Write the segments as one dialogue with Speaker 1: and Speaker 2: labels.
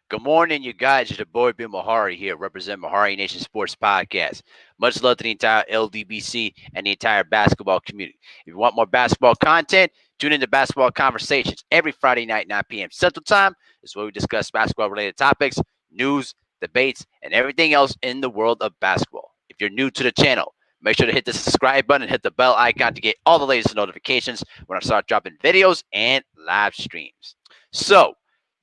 Speaker 1: Good morning, you guys. It's your boy Bill Mahari here, represent Mahari Nation Sports Podcast. Much love to the entire LDBC and the entire basketball community. If you want more basketball content, tune into Basketball Conversations every Friday night, 9 p.m. Central Time. This is where we discuss basketball related topics, news, debates, and everything else in the world of basketball. If you're new to the channel, make sure to hit the subscribe button and hit the bell icon to get all the latest notifications when I start dropping videos and live streams. So,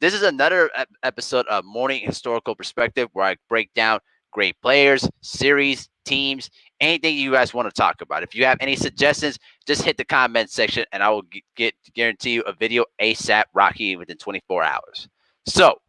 Speaker 1: this is another episode of Morning Historical Perspective where I break down great players, series, teams, anything you guys want to talk about. If you have any suggestions, just hit the comment section and I will guarantee you a video ASAP Rocky within 24 hours. So,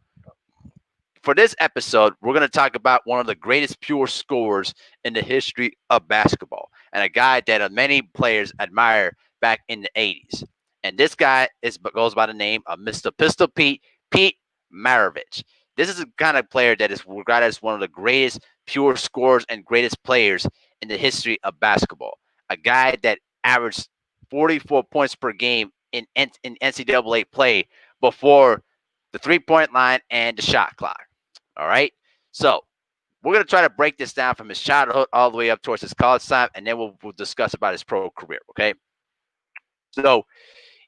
Speaker 1: for this episode, we're going to talk about one of the greatest pure scorers in the history of basketball and a guy that many players admire back in the 80s. And this guy goes by the name of Mr. Pistol Pete, Pete Maravich. This is the kind of player that is regarded as one of the greatest pure scorers and greatest players in the history of basketball. A guy that averaged 44 points per game in NCAA play before the 3-point line and the shot clock. All right. So we're going to try to break this down from his childhood all the way up towards his college time, and then we'll discuss about his pro career. Okay. So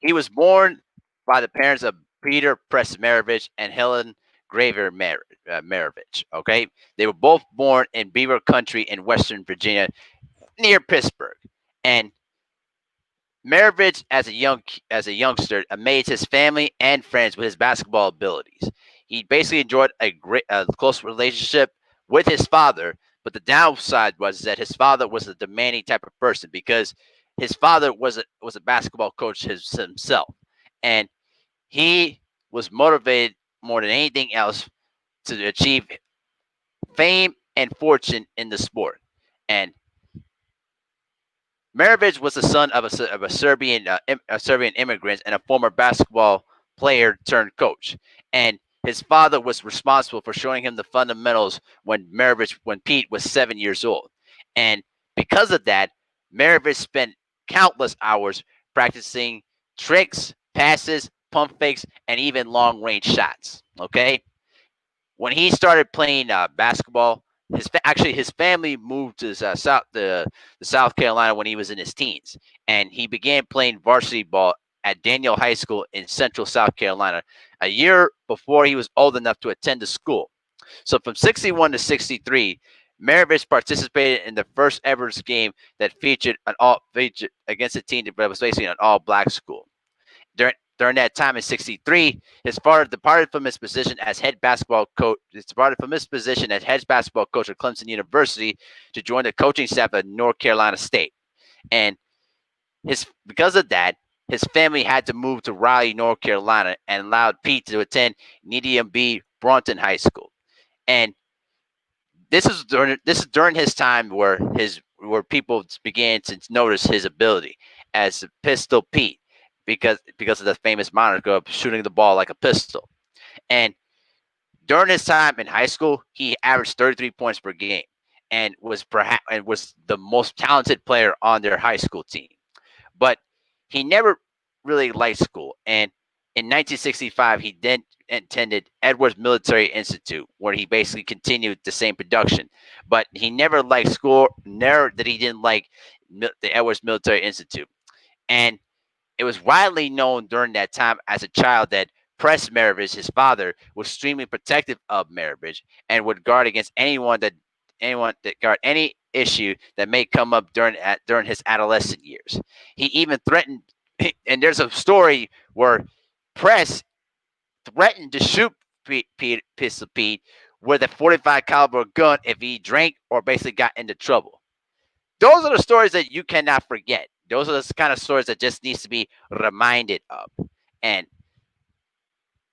Speaker 1: he was born by the parents of Peter Press Maravich and Helen Graver Maravich. Okay. They were both born in Beaver Country in Western Virginia near Pittsburgh. And Maravich, as a youngster, amazed his family and friends with his basketball abilities. He basically enjoyed a close relationship with his father, but the downside was that his father was a demanding type of person because his father was a basketball coach himself, and he was motivated more than anything else to achieve fame and fortune in the sport. And Maravich was the son of a Serbian immigrant and a former basketball player turned coach. And his father was responsible for showing him the fundamentals when Pete was 7 years old. And because of that, Maravich spent countless hours practicing tricks, passes, pump fakes, and even long range shots. Okay, when he started playing basketball, his family moved to South Carolina when he was in his teens, and he began playing varsity ball at Daniel High School in Central South Carolina a year before he was old enough to attend the school. So from 61 to 63, Maravich participated in the first ever game that featured against a team that was basically an all black school. During that time in '63, his father departed from his position as head basketball coach. He departed from his position as head basketball coach at Clemson University to join the coaching staff at North Carolina State. And because of that, his family had to move to Raleigh, North Carolina, and allowed Pete to attend Needham B. Broughton High School. And this is during his time where people began to notice his ability as Pistol Pete because of the famous moniker of shooting the ball like a pistol. And during his time in high school, he averaged 33 points per game and was the most talented player on their high school team. But he never really liked school. And in 1965, he then attended Edwards Military Institute, where he basically continued the same production. But he never liked school, never that he didn't like the Edwards Military Institute. And it was widely known during that time as a child that Press Maravich, his father, was extremely protective of Maravich and would guard against anyone that guard any issue that may come up during his adolescent years. He even threatened, and there's a story where Press threatened to shoot Pistol Pete with a 45 caliber gun if he drank or basically got into trouble. Those are the stories that you cannot forget. Those are the kind of stories that just needs to be reminded of. And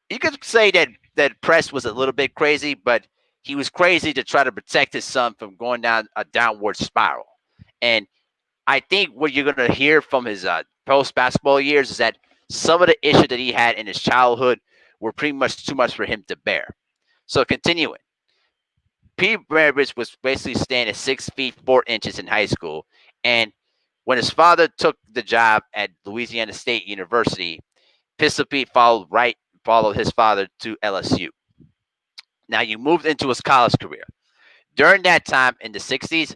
Speaker 1: you could say that Press was a little bit crazy, but he was crazy to try to protect his son from going down a downward spiral. And I think what you're going to hear from his post basketball years is that some of the issues that he had in his childhood were pretty much too much for him to bear. So continuing, Pete Maravich was basically staying at 6 feet 4 inches in high school, and when his father took the job at Louisiana State University, Pistol Pete followed his father to LSU. Now you moved into his college career. During that time in the 60s,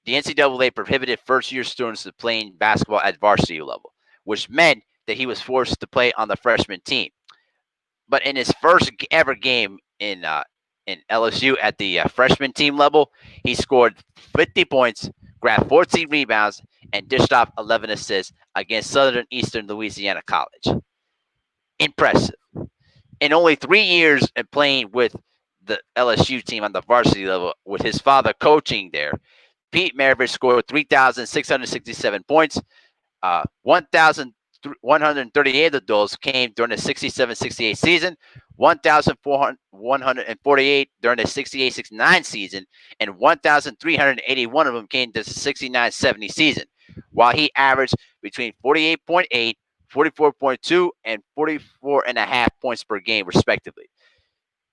Speaker 1: the NCAA prohibited first-year students from playing basketball at varsity level, which meant that he was forced to play on the freshman team. But in his first ever game in LSU at the freshman team level, he scored 50 points, grabbed 14 rebounds, and dished off 11 assists against Southern Eastern Louisiana College. Impressive. In only 3 years of playing with the LSU team on the varsity level, with his father coaching there, Pete Maravich scored 3,667 points. 1,138 of those came during the 67-68 season, 1,148 during the 68-69 season, and 1,381 of them came to the 69-70 season, while he averaged between 48.8, 44.2, and 44.5 points per game, respectively.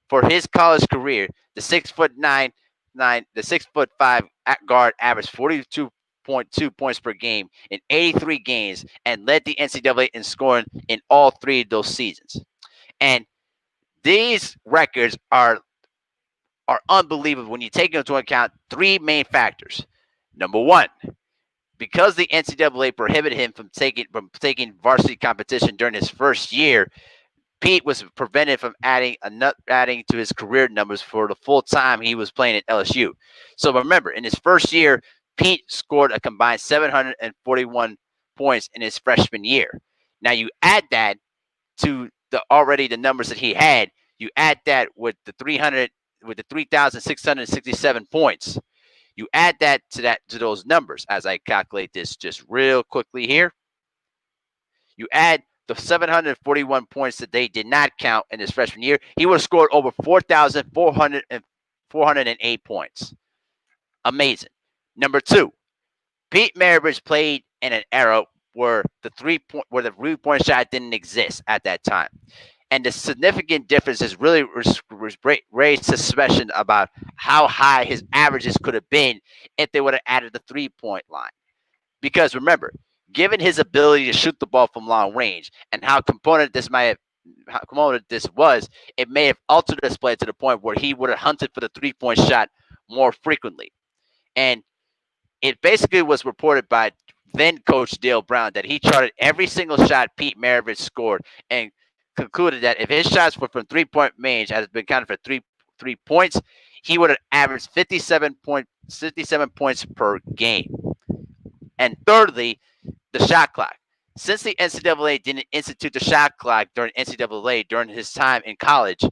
Speaker 1: For his college career, the 6'5" guard averaged 42.2 points per game in 83 games and led the NCAA in scoring in all three of those seasons. And these records are unbelievable when you take into account three main factors. Number one, because the NCAA prohibited him from taking varsity competition during his first year, Pete was prevented from adding to his career numbers for the full time he was playing at LSU. So remember, in his first year, Pete scored a combined 741 points in his freshman year. Now you add that to the numbers that he had. You add that with the 3,667 points. You add to those numbers as I calculate this just real quickly here. You add the 741 points that they did not count in his freshman year, he would have scored over 4,408 points. Amazing. Number two, Pete Maravich played in an era where the three-point shot didn't exist at that time. And the significant difference is really raised suspicion about how high his averages could have been if they would have added the three-point line. Because remember, given his ability to shoot the ball from long range and how component this was, it may have altered his play to the point where he would have hunted for the three-point shot more frequently. And it basically was reported by then coach Dale Brown that he charted every single shot Pete Maravich scored and concluded that if his shots were from three-point range, has been counted for three points, he would have averaged 57 points per game. And thirdly, the shot clock. Since the NCAA didn't institute the shot clock during NCAA during his time in college,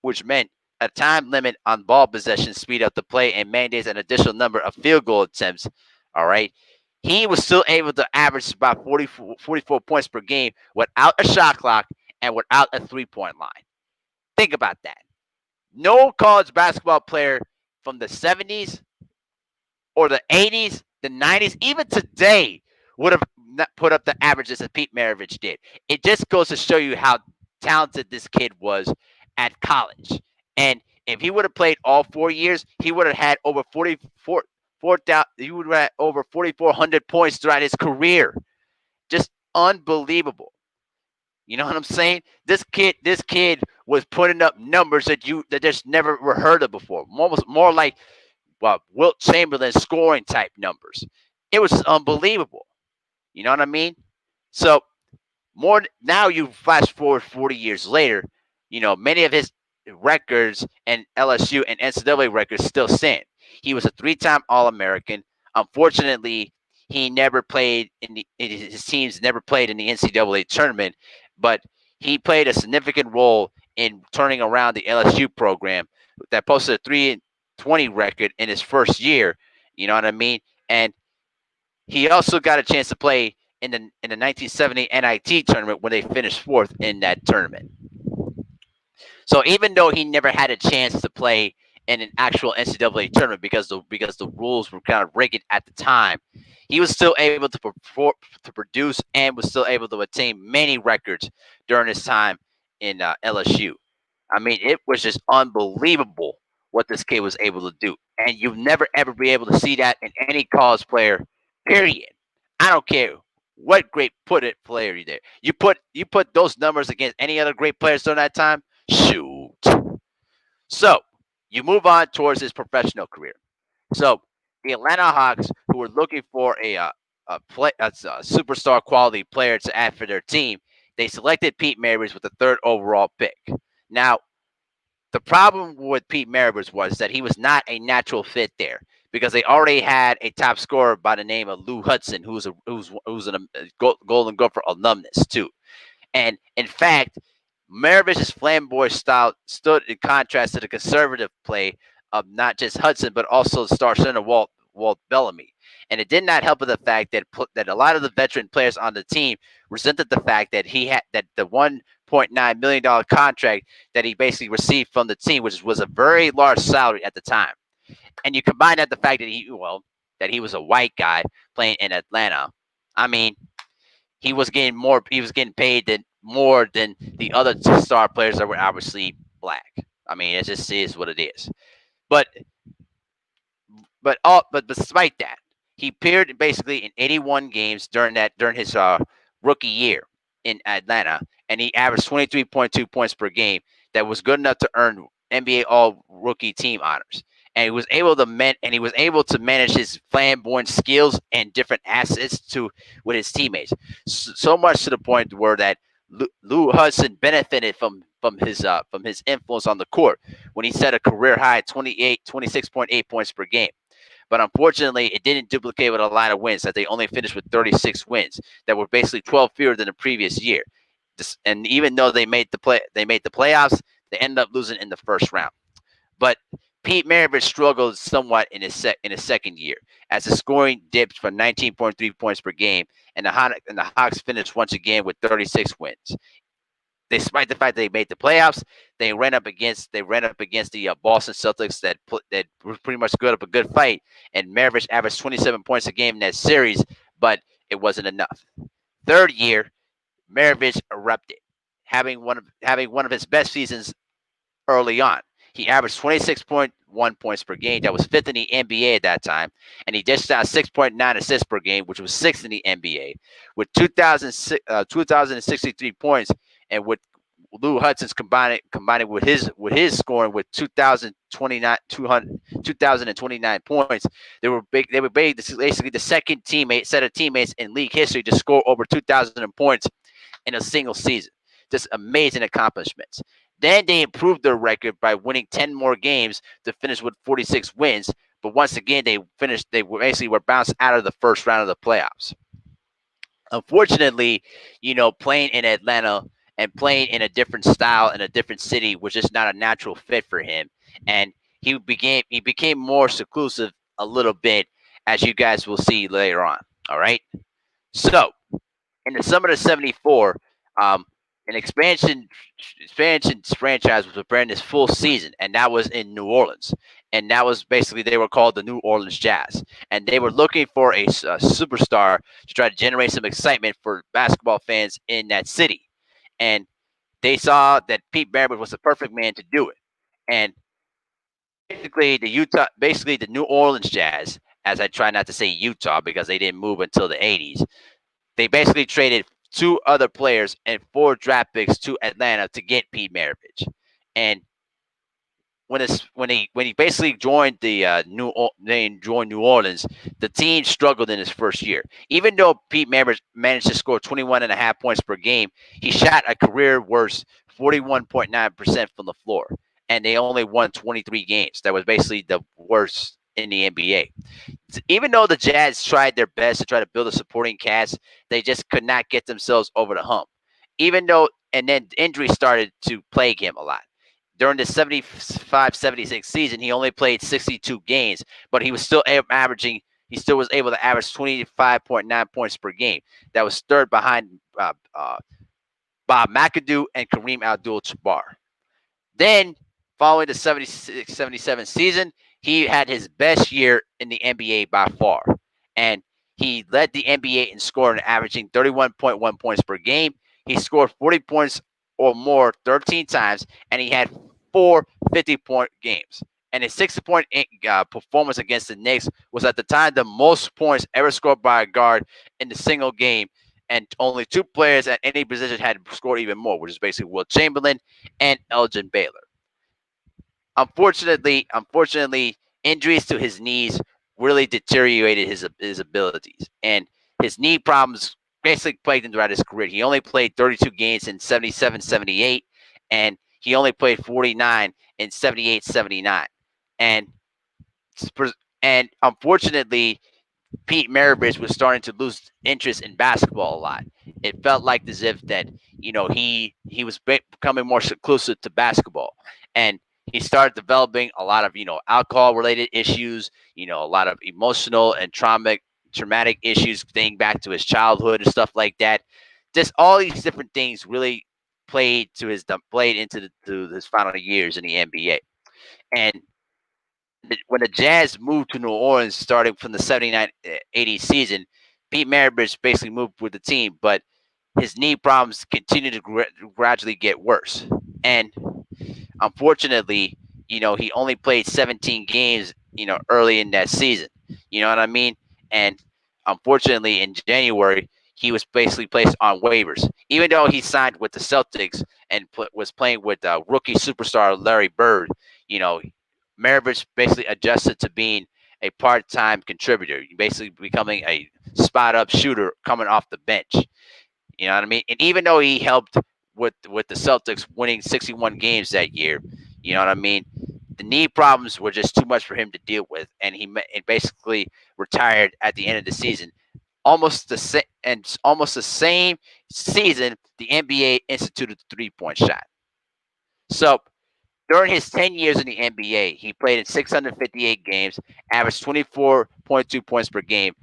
Speaker 1: which meant a time limit on ball possession, speed up the play, and mandates an additional number of field goal attempts, all right, he was still able to average about 44 points per game without a shot clock and without a three-point line. Think about that. No college basketball player from the 70s or the 80s, the 90s, even today would have put up the averages that Pete Maravich did. It just goes to show you how talented this kid was at college. And if he would have played all 4 years, he would have had over 4,400 points throughout his career. Just unbelievable. You know what I'm saying? This kid was putting up numbers that just never were heard of before. More like Wilt Chamberlain scoring type numbers. It was unbelievable. You know what I mean? So now you flash forward 40 years later, many of his records and LSU and NCAA records still stand. He was a three-time All-American. Unfortunately, his teams never played in the NCAA tournament, but he played a significant role in turning around the LSU program that posted a 3-20 record in his first year. You know what I mean? And he also got a chance to play in the 1970 NIT tournament when they finished fourth in that tournament. So even though he never had a chance to play in an actual NCAA tournament because the rules were kind of rigged at the time, he was still able to produce and was still able to attain many records during his time in LSU. I mean, it was just unbelievable what this kid was able to do, and you'll never ever be able to see that in any college player. Period. I don't care what great player you there. You put those numbers against any other great players during that time. Shoot. So you move on towards his professional career. So the Atlanta Hawks, who were looking for a superstar quality player to add for their team, they selected Pete Maravich with the third overall pick. Now, the problem with Pete Maravich was that he was not a natural fit there because they already had a top scorer by the name of Lou Hudson, who's an Golden Gopher alumnus too. And in fact, Maravich's flamboyant style stood in contrast to the conservative play of not just Hudson, but also star center Walt Bellamy. And it did not help with the fact that a lot of the veteran players on the team resented the fact that he had that the $1.9 million contract that he basically received from the team, which was a very large salary at the time. And you combine that the fact that he was a white guy playing in Atlanta. I mean, he was getting paid more than the other star players that were obviously black. I mean, it just is what it is. But but despite that, he appeared basically in 81 games during his rookie year in Atlanta, and he averaged 23.2 points per game. That was good enough to earn NBA All Rookie Team honors. And he was able to manage his flamboyant skills and different assets to with his teammates. So much to the point where that Lou Hudson benefited from his influence on the court when he set a career high 26.8 points per game. But unfortunately, it didn't duplicate with a line of wins that they only finished with 36 wins that were basically 12 fewer than the previous year. And even though they made the playoffs, they ended up losing in the first round. But Pete Maravich struggled somewhat in his second year as the scoring dipped from 19.3 points per game, and the Hawks finished once again with 36 wins. Despite the fact that they made the playoffs, they ran up against the Boston Celtics that were pretty much good up a good fight, and Maravich averaged 27 points a game in that series, but it wasn't enough. Third year, Maravich erupted, having one of his best seasons early on. He averaged 26.1 points per game. That was fifth in the NBA at that time. And he dished out 6.9 assists per game, which was sixth in the NBA, with 2,063 points. And with Lou Hudson's combining with his scoring with 2,029 points, they were basically the second set of teammates in league history to score over 2,000 points in a single season. Just amazing accomplishments. Then they improved their record by winning 10 more games to finish with 46 wins. But once again, they were bounced out of the first round of the playoffs. Unfortunately, playing in Atlanta and playing in a different style in a different city was just not a natural fit for him. And he became more seclusive a little bit, as you guys will see later on. All right. So in the summer of '74, um, an expansion franchise was preparing this full season, and that was in New Orleans. And that was basically they were called the New Orleans Jazz, and they were looking for a superstar to try to generate some excitement for basketball fans in that city. And they saw that Pete Maravich was the perfect man to do it. And basically the New Orleans Jazz, as I try not to say Utah because they didn't move until the '80s, they basically traded two other players and four draft picks to Atlanta to get Pete Maravich. And when he basically joined New Orleans, the team struggled in his first year. Even though Pete Maravich managed to score 21 and a half points per game, he shot a career worst 41.9% from the floor, and they only won 23 games. That was basically the worst in the NBA. Even though the Jazz tried their best to try to build a supporting cast, they just could not get themselves over the hump. And then injuries started to plague him a lot. During the 75-76 season, he only played 62 games, but he still was able to average 25.9 points per game. That was third behind Bob McAdoo and Kareem Abdul-Jabbar. Then, following the 76-77 season, he had his best year in the NBA by far. And he led the NBA in scoring, averaging 31.1 points per game. He scored 40 points or more 13 times, and he had four 50-point games. And his 60-point performance against the Knicks was at the time the most points ever scored by a guard in a single game. And only two players at any position had scored even more, which is basically Will Chamberlain and Elgin Baylor. unfortunately, injuries to his knees really deteriorated his abilities, and his knee problems basically plagued him throughout his career. He only played 32 games in 77, 78, and he only played 49 in 78, 79, and and unfortunately, Pete Maravich was starting to lose interest in basketball a lot. It felt like as if that he was becoming more seclusive to basketball, and he started developing a lot of alcohol related issues, a lot of emotional and traumatic issues dating back to his childhood and stuff like that. Just all these different things really played into his final years in the NBA. And when the Jazz moved to New Orleans starting from the 79-80 season, Pete Maravich basically moved with the team, but his knee problems continued to gradually get worse. And unfortunately, he only played 17 games, early in that season. You know what I mean? And unfortunately, in January, he was basically placed on waivers. Even though he signed with the Celtics and was playing with rookie superstar Larry Bird, you know, Maravich basically adjusted to being a part-time contributor, basically becoming a spot-up shooter coming off the bench. You know what I mean? And even though he helped with the Celtics winning 61 games that year, you know what I mean? The knee problems were just too much for him to deal with, and he basically retired at the end of the season. Almost the same season, the NBA instituted the 3-point shot. So during his 10 years in the NBA, he played in 658 games, averaged 24.2 points per game,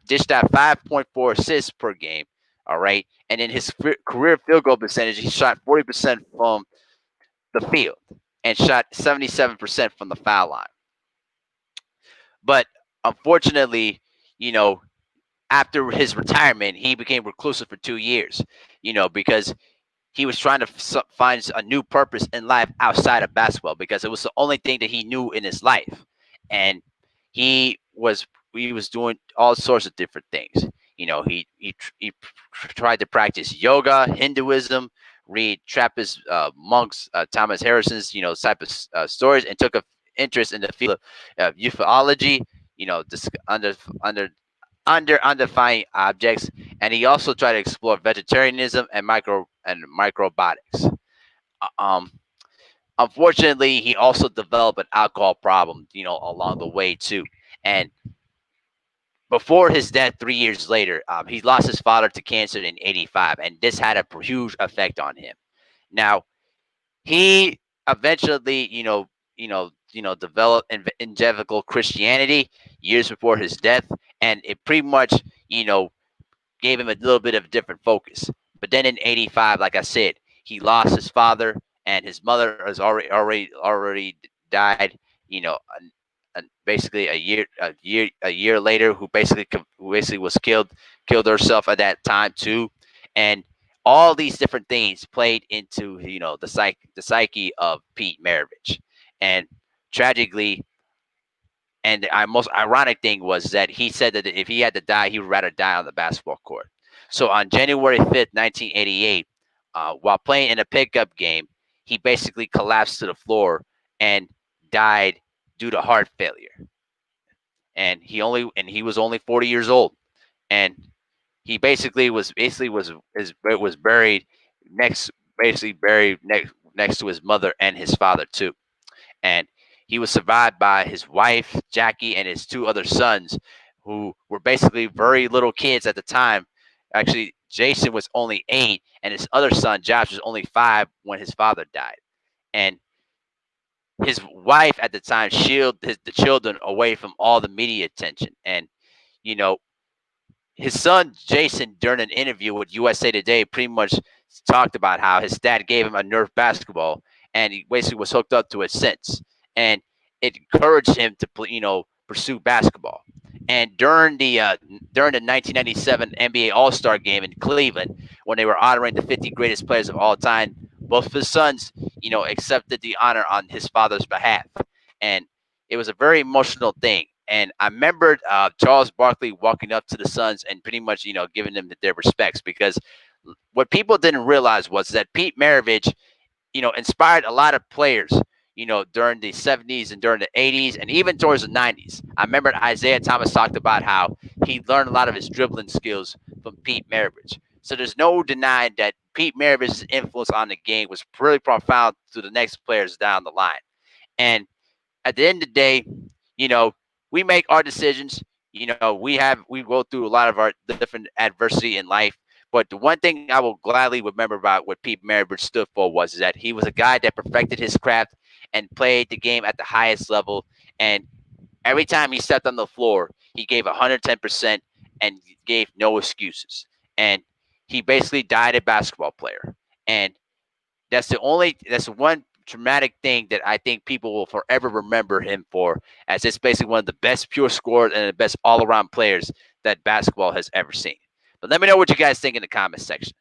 Speaker 1: dished out 5.4 assists per game. All right. And in his career field goal percentage, he shot 40% from the field and shot 77% from the foul line. But unfortunately, you know, after his retirement, he became reclusive for 2 years, because he was trying to find a new purpose in life outside of basketball because it was the only thing that he knew in his life, and he was he was doing all sorts of different things. He tried to practice yoga, Hinduism, read Trappist monks, Thomas Harrison's type of stories, and took a interest in the field of ufology. This under undefined objects, and he also tried to explore vegetarianism and microbiologics. Um, Unfortunately, he also developed an alcohol problem, along the way too. And before his death, 3 years later, he lost his father to cancer in '85, and this had a huge effect on him. Now, he eventually, developed evangelical Christianity years before his death, and it pretty much, you know, gave him a little bit of a different focus. But then in '85, like I said, he lost his father, and his mother has already died. Basically a year later, who basically was killed herself at that time too, and all these different things played into the psyche of Pete Maravich, and tragically, and the most ironic thing was that he said that if he had to die, he would rather die on the basketball court. So on January 5th, 1988, while playing in a pickup game, he basically collapsed to the floor and died due to heart failure. And he was only 40 years old. And he was buried next next to his mother and his father too, and he was survived by his wife Jackie and his two other sons, who were basically very little kids at the time. Actually, Jason was only 8, and his other son Josh was only 5 when his father died. And his wife at the time shielded the children away from all the media attention. And you know, his son Jason, during an interview with USA Today, pretty much talked about how his dad gave him a Nerf basketball, and he basically was hooked up to it since, and it encouraged him to pursue basketball. And during the 1997 NBA All Star Game in Cleveland, when they were honoring the 50 greatest players of all time, both of his sons, accepted the honor on his father's behalf, and it was a very emotional thing. And I remembered Charles Barkley walking up to the Suns and pretty much, giving them their respects, because what people didn't realize was that Pete Maravich, inspired a lot of players, during the 70s and during the 80s and even towards the 90s. I remember Isaiah Thomas talked about how he learned a lot of his dribbling skills from Pete Maravich. So there's no denying that Pete Maravich's influence on the game was really profound to the next players down the line. And at the end of the day, you know, we make our decisions. We go through a lot of our different adversity in life. But the one thing I will gladly remember about what Pete Maravich stood for was that he was a guy that perfected his craft and played the game at the highest level. And every time he stepped on the floor, he gave 110% and gave no excuses. And he basically died a basketball player. And that's the one traumatic thing that I think people will forever remember him for, as it's basically one of the best pure scorers and the best all around players that basketball has ever seen. But let me know what you guys think in the comments section.